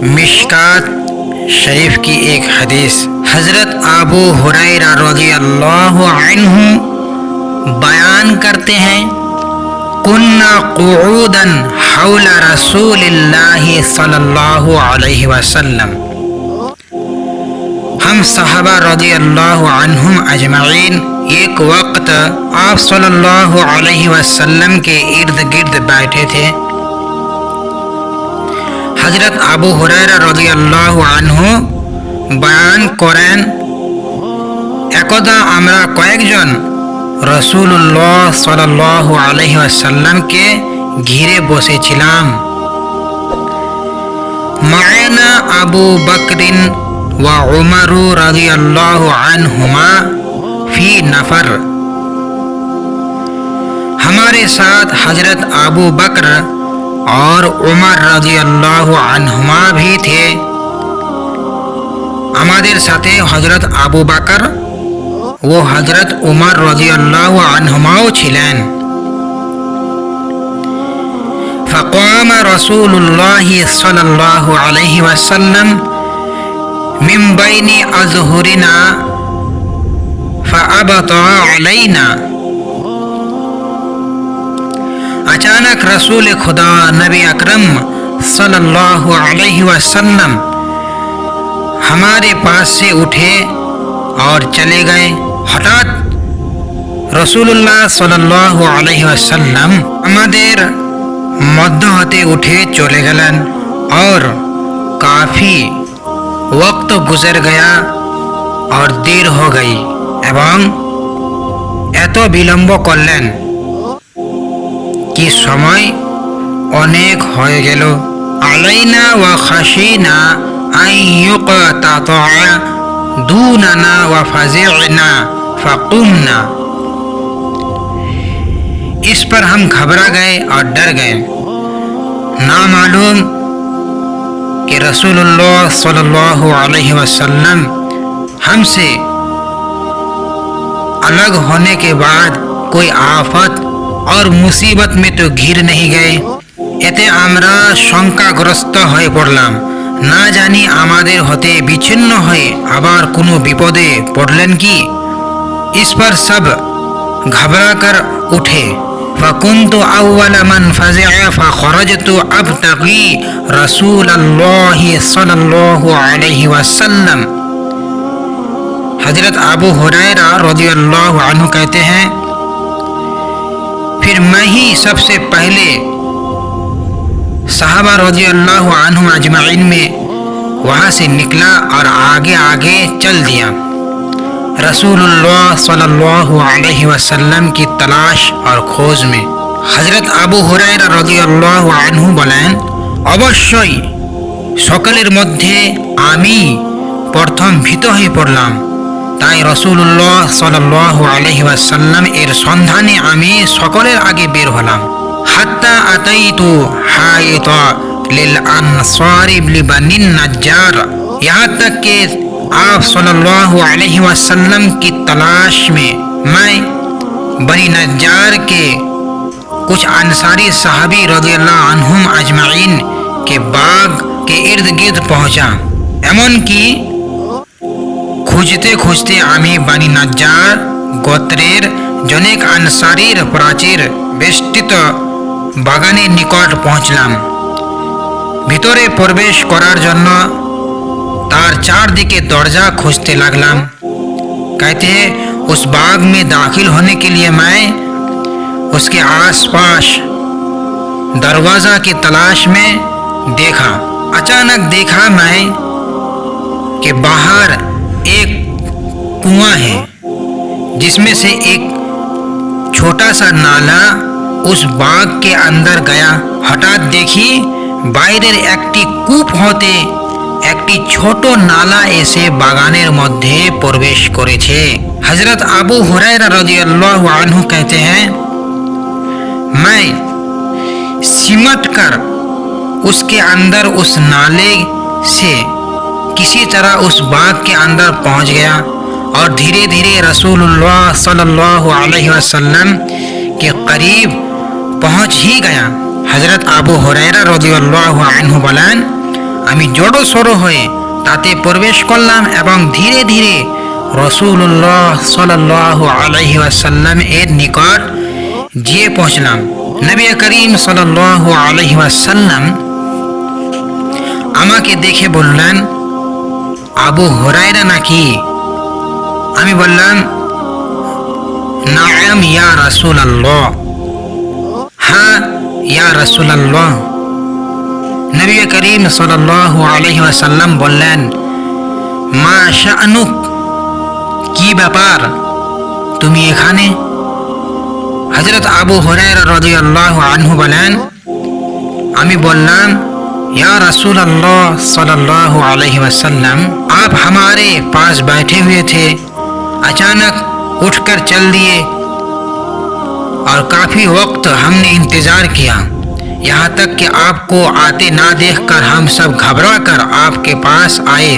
मिशकात शरीफ की एक हदीस हजरत अबू हुरैरा रज़ियल्लाहु अन्हु बयान करते हैं, कुन्ना क़ुऊदन हौला रसूलिल्लाहि सल्लल्लाहु अलैहि वसल्लम। हम सहाबा रज़ियल्लाहु अन्हुम अजमईन एक वक्त आप सल्लल्लाहु अलैहि वसल्लम के इर्द गिर्द बैठे थे। हजरत अबू हुरैरा रज़ियल्लाहु अन्हु बयान करें, एकदा आमरा कয়েকজন রাসূলুল্লাহ সাল্লাল্লাহু আলাইহি ওয়াসাল্লাম কে ঘিরে বসেছিলাম। মা'ানা আবু বকরিন ওয়া উমর রাদিয়াল্লাহু আনহুমা फी नफर। हमारे साथ हजरत अबू बकर और उमर रज़ियल्लाहु अन्हुमा भी थे। हमारे साथे हजरत अबू बकर वो हजरत उमर रज़ियल्लाहु अन्हुमाओ छिलेन। फ़क़ाम रसूलुल्लाहि सल्लल्लाहु अलैहि वसल्लम मिन बैनि अज़हुरिना फ़अबता अलैना। अचानक रसूल खुदा नबी अकरम सल्लल्लाहु अलैहि वसल्लम हमारे पास से उठे और चले गए। हठात रसूलुल्लाह सल्लल्लाहु अलैहि वसल्लम हमादेर मध्य होते उठे चले गलन और काफ़ी वक्त गुजर गया और देर हो गई এবং এত বিলম্ব করলেন কি সময় অনেক হয়ে গেল। আলাইনা ওয়া খাশিনা আন ইউকতাতা दूनना व फज़िअना फ़क़ुमना। इस पर हम घबरा गए और डर गए। ना मालूम कि रसूलुल्लाह सल्लल्लाहु अलैहि वसल्लम हमसे अलग होने के बाद कोई आफत और मुसीबत में तो घिर नहीं गए। एते आमरा शंकाग्रस्त হয়ে পড়লাম। ना जानी आमादेर होते विच्छिन्न हये आबार कोनो विपदे पड़लेन की। इस पर सब घबरा कर उठे। फ़कुन्तु अव्वल मन फ़ज़िअ फ़ख़रजतु अब्तग़ी रसूलल्लाहि सल्लल्लाहु अलैहि वसल्लम। हजरत अबू हुरैरा रज़ियल्लाहु अन्हु कहते हैं, फिर मैं ही सबसे पहले सहाबा रज़ियल्लाहु अन्हुम अजमईन में वहाँ से निकला और आगे आगे चल दिया। रसूलुल्लाह सल्लल्लाहु अलैहि वसल्लम की तलाश और खोज में। हजरत अबू हुरैरा रज़ियल्लाहु अन्हु বলেন, অবশ্যই সকলের মধ্যে আমি প্রথম ভীত হয়ে পড়লাম। তাই রসুল্লাহ সাল্লাল্লাহু আলাইহি ওয়াসাল্লাম এর সন্ধানে আমি সকলের আগে বের হলাম। হাত্তা আতাইতু হাইতা लिल अंसारी बनी नज्जार। यहाँ तक कि आप सल्लल्लाहु अलैहि वसल्लम की तलाश में मैं बनी नज्जार के कुछ अंसारी सहाबी रज़ियल्लाहु अन्हुम अजमईन के बाग के इर्द गिर्द पहुँचा। एमन की খুঁজতে খুঁজতে আমি বানি নাজ্জার গোত্রের জনেক আনসারীর প্রাচীর বেষ্টিত বাগানের নিকট পৌঁছলাম। ভিতরে প্রবেশ করার জন্য তার चारदिके दरजा खोजते लगलाम। कहते हैं उस बाग में दाखिल होने के लिए मैं उसके आसपास दरवाज़ा की तलाश में देखा। अचानक देखा मैं कि बाहर एक कुआं है जिसमें से एक छोटा सा नाला उस बाग के अंदर गया। हठात देखी বাইরের একটি কূপ হতে একটি ছোট নালা এসে বাগানের মধ্যে প্রবেশ করেছে। हजरत अबू हुरैरा रज़ियल्लाहु अन्हु कहते हैं, मैं सिमट कर उसके अंदर उस नाले से किसी तरह उस बाग के अंदर पहुंच गया और धीरे धीरे रसूलुल्लाह सल्लल्लाहु अलैहि वसल्लम के करीब पहुंच ही गया। हजरत अबू हुरैरा रज़ियल्लाहु अन्हु বলেন, আমি জড়ো সড়ো হয়ে তাতে প্রবেশ করলাম এবং ধীরে ধীরে রাসূলুল্লাহ সাল্লাল্লাহু আলাইহি ওয়াসাল্লাম এর নিকট গিয়ে পৌঁছলাম। নবী করিম সাল্লাল্লাহু আলাইহি ওয়াসাল্লাম আমাকে দেখে বললেন, আবু হুরায়রা নাকি? আমি বললাম, নাআম ইয়া রাসূলুল্লাহ, হ্যাঁ ইয়া রাসূলুল্লাহ। নবী করিম সাল্লাল্লাহু আলাইহি ওয়াসাল্লাম বললেন, মা শাআনুক, কি ব্যাপার তুমি এখানে? হযরত আবু হুরায়রা রাদিয়াল্লাহু আনহু বলেন, আমি বললাম, या रसूल अल्लाह सल्लल्लाहु अलैहि वसल्लम, आप हमारे पास बैठे हुए थे, अचानक उठकर चल दिए और काफ़ी वक्त हमने इंतज़ार किया, यहाँ तक कि आपको आते ना देखकर हम सब घबरा कर आपके पास आए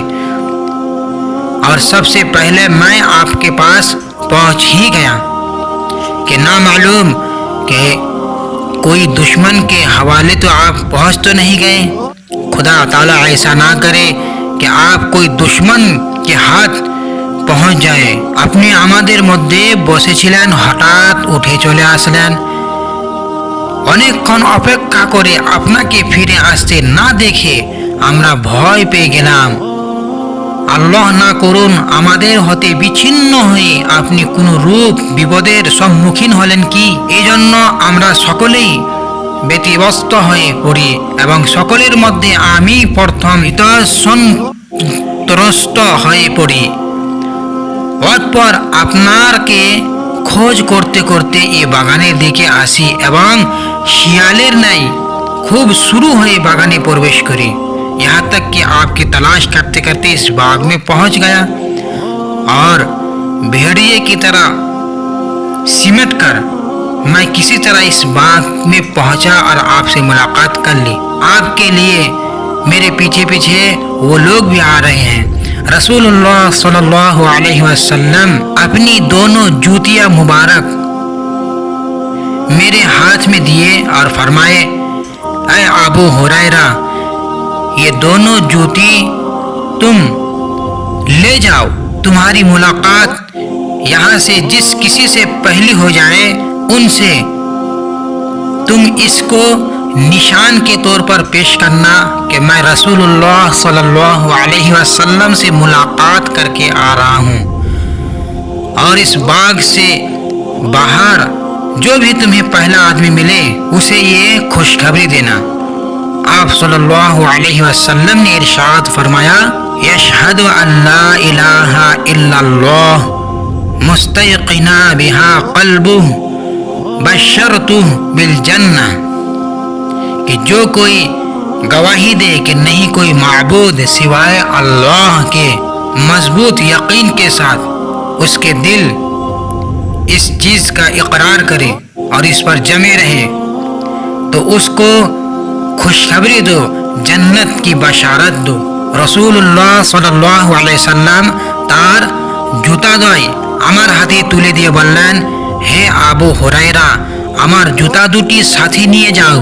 और सबसे पहले मैं आपके पास पहुँच ही गया कि ना मालूम कि कोई दुश्मन के हवाले तो आप पहुँच तो नहीं गए। खुदा ताला ऐसा ना करे कि आप कोई दुश्मन के हाथ पहुँच जाए। আপনি আমাদের মধ্যে বসেছিলেন, হঠাৎ উঠে চলে আসলেন। অনেকক্ষণ অপেক্ষা করে আপনাকে ফিরে আসতে না দেখে আমরা ভয় পেয়ে গেলাম। আল্লাহ না করুন আমাদের হতে বিচ্ছিন্ন হয়ে আপনি কোনো রূপ বিপদের সম্মুখীন হলেন কি? এই জন্য আমরা সকলেই ব্যতিব্যস্ত হয়ে পড়ি এবং সকলের মধ্যে আমি প্রথম সন্ত্রস্ত হয়ে পড়ি। অতঃপর আপনারকে খোঁজ করতে করতে এই বাগানের দিকে আসি এবং শিয়ালের ন্যায় খুব শুরু হয়ে বাগানে প্রবেশ করি। यहाँ तक कि आपकी तलाश करते करते इस बाग में पहुंच गया और भेड़िए की तरह सिमट कर मैं किसी तरह इस बाग में पहुंचा और आपसे मुलाकात कर ली। आपके लिए मेरे पीछे पीछे वो लोग भी आ रहे हैं। रसूलुल्लाह सल्लल्लाहु अलैहि वसल्लम अपनी दोनों जूतियां मुबारक मेरे हाथ में दिए और फरमाए, ऐ अबू हुरैरा, ये दोनों जूती तुम ले जाओ। तुम्हारी मुलाकात यहाँ से जिस किसी से पहली हो जाए उनसे तुम इसको निशान के तौर पर पेश करना कि मैं रसूलुल्लाह सल्लल्लाहु अलैहि वसल्लम से मुलाकात करके आ रहा हूँ, और इस बाग से बाहर जो भी तुम्हें पहला आदमी मिले उसे ये खुशखबरी देना। आप सल्लल्लाहु अलैहि वसल्लम ने इरशाद फरमाया, यशहदु अल्ला इलाहा इल्लल्लाह मुस्तयक़िना बिहा क़ल्बुहु बशरतुहु बिल जन्नह, कि जो कोई गवाही दे कि नहीं कोई माबूद सिवाय अल्लाह के मजबूत यकीन के साथ उसके दिल इस चीज़ का इकरार करे और इस पर जमे रहे तो उसको खुशखबरी दो, जन्नत की बशारत दो। रसूलुल्लाह सल्लल्लाहु अलैहि वसल्लम तार জুতাদ্বয় আমার হাতে তুলে দিয়ে বললেন, হে আবু হুরায়রা, আমার জুতা দুটি সাথে নিয়ে যাও।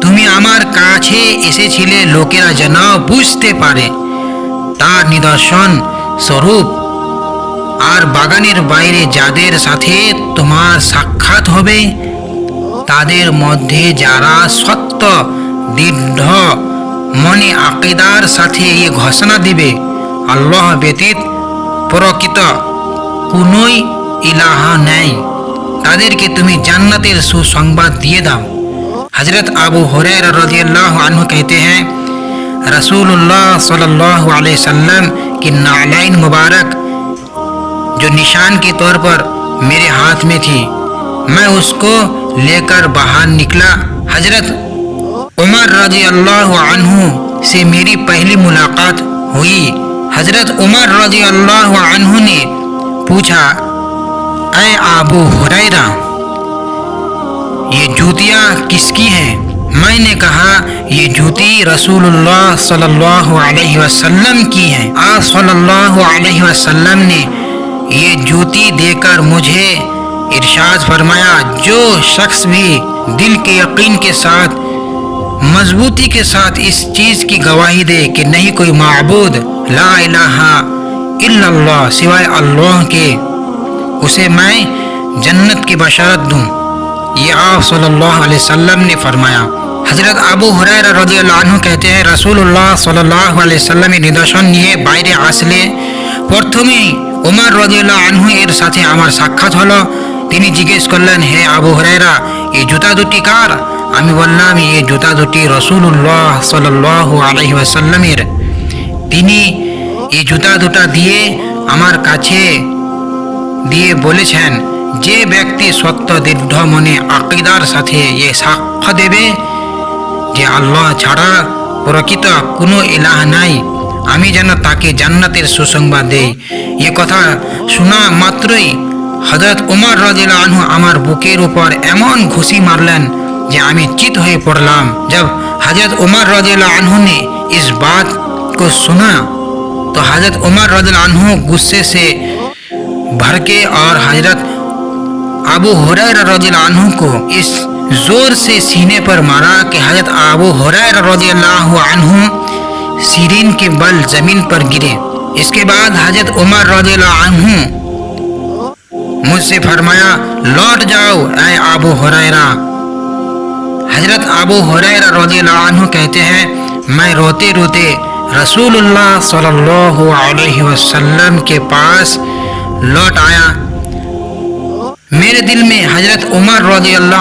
তুমি আমার কাছে এসেছিলে লোকেরা যেন বুঝতে পারে তার নিদর্শন স্বরূপ, আর বাগানের বাইরে যাদের সাথে তোমার সাক্ষাৎ হবে তাদের মধ্যে যারা সত্য দৃঢ় মনে আকিদার সাথে এই ঘোষণা দিবে, আল্লাহ ব্যতীত প্রকৃত কোনোই ইলাহা নেই, তাদেরকে তুমি জান্নাতের সুসংবাদ দিয়ে দাও। हज़रत अबू हुरैरा रज़ियल्लाहु अन्हु कहते हैं, रसूलुल्लाह सल्लल्लाहु अलैहि वसल्लम की नालैन मुबारक जो निशान के तौर पर मेरे हाथ में थी, मैं उसको लेकर बाहर निकला। हज़रत उमर रज़ियल्लाहु अन्हु से मेरी पहली मुलाकात हुई। हज़रत उमर रज़ियल्लाहु अन्हु ने पूछा, ऐ अबू हुरैरा, ये जूतियाँ किसकी हैं? मैंने कहा, ये जूती रसूलुल्लाह सल्लल्लाहु अलैहि वसल्लम की हैं। आप सल्लल्लाहु अलैहि वसल्लम ने ये जूती देकर मुझे इरशाद फरमाया, जो शख्स भी दिल के यकीन के साथ मजबूती के साथ इस चीज की गवाही दे कि नहीं कोई माबूद ला इलाहा इल्लल्लाह सिवाय अल्लाह के, उसे मैं जन्नत की बशारत दूं। ये आप सल्लल्लाहु अलैहि वसल्लम ने फरमाया। हजरत आबू हुरैरा রাদিয়াল্লাহু আনহু कहते हैं রাসূলুল্লাহ সাল্লাল্লাহু আলাইহি সাল্লামের নিদর্শন নিয়ে বাইরে আসলে প্রথমেই ওমর রাদিয়াল্লাহু আনহু এর সাথে আমার সাক্ষাৎ হলো। তিনি জিজ্ঞেস করলেন, হে আবু হুরায়রা, এই জুতা দুটি কার? আমি বললাম, এই জুতা দুটি রাসূলুল্লাহ সাল্লাল্লাহু আলাইহি ওয়াসাল্লামের। তিনি এই জুতা দুটা দিয়ে আমার কাছে দিয়ে বলেছেন, যে ব্যক্তি সত্য দৃঢ় মনে আকীদার সাথে এ সাক্ষ্য দেবে যে আল্লাহ ছাড়া প্রকৃত কোনো ইলাহ নাই, আমি যেন তাকে জান্নাতের সুসংবাদ দেই। এ কথা শোনা মাত্রই হযরত উমর রাদিয়াল্লাহু আনহু আমার বুকের উপর এমন ঘুষি মারলেন যে আমি চিত হয়ে পড়লাম। जब हजरत उमर रज़ियल्लाहु अन्हु ने इस बात को सुना तो हजरत उमर रज़ियल्लाहु अन्हु गुस्से से भड़के और हजरत अबू हुरैरा रज़ियल्लाहु अन्हु को इस जोर से सीने पर मारा कि हजरत अबू हुरैरा रज़ियल्लाहु अन्हु सीरीन के बल जमीन पर गिरे। इसके बाद हजरत उमर रज़ियल्लाहु अन्हु मुझसे फरमाया, लौट जाओ ऐ अबू हुरैरा। हजरत अबू हुरैरा रज़ियल्लाहु अन्हु कहते हैं, मैं रोते रोते रसूलुल्लाह सल्लल्लाहु अलैहि वसल्लम के पास लौट आया। मेरे दिल में हजरत उमर रज़ियल्लाहु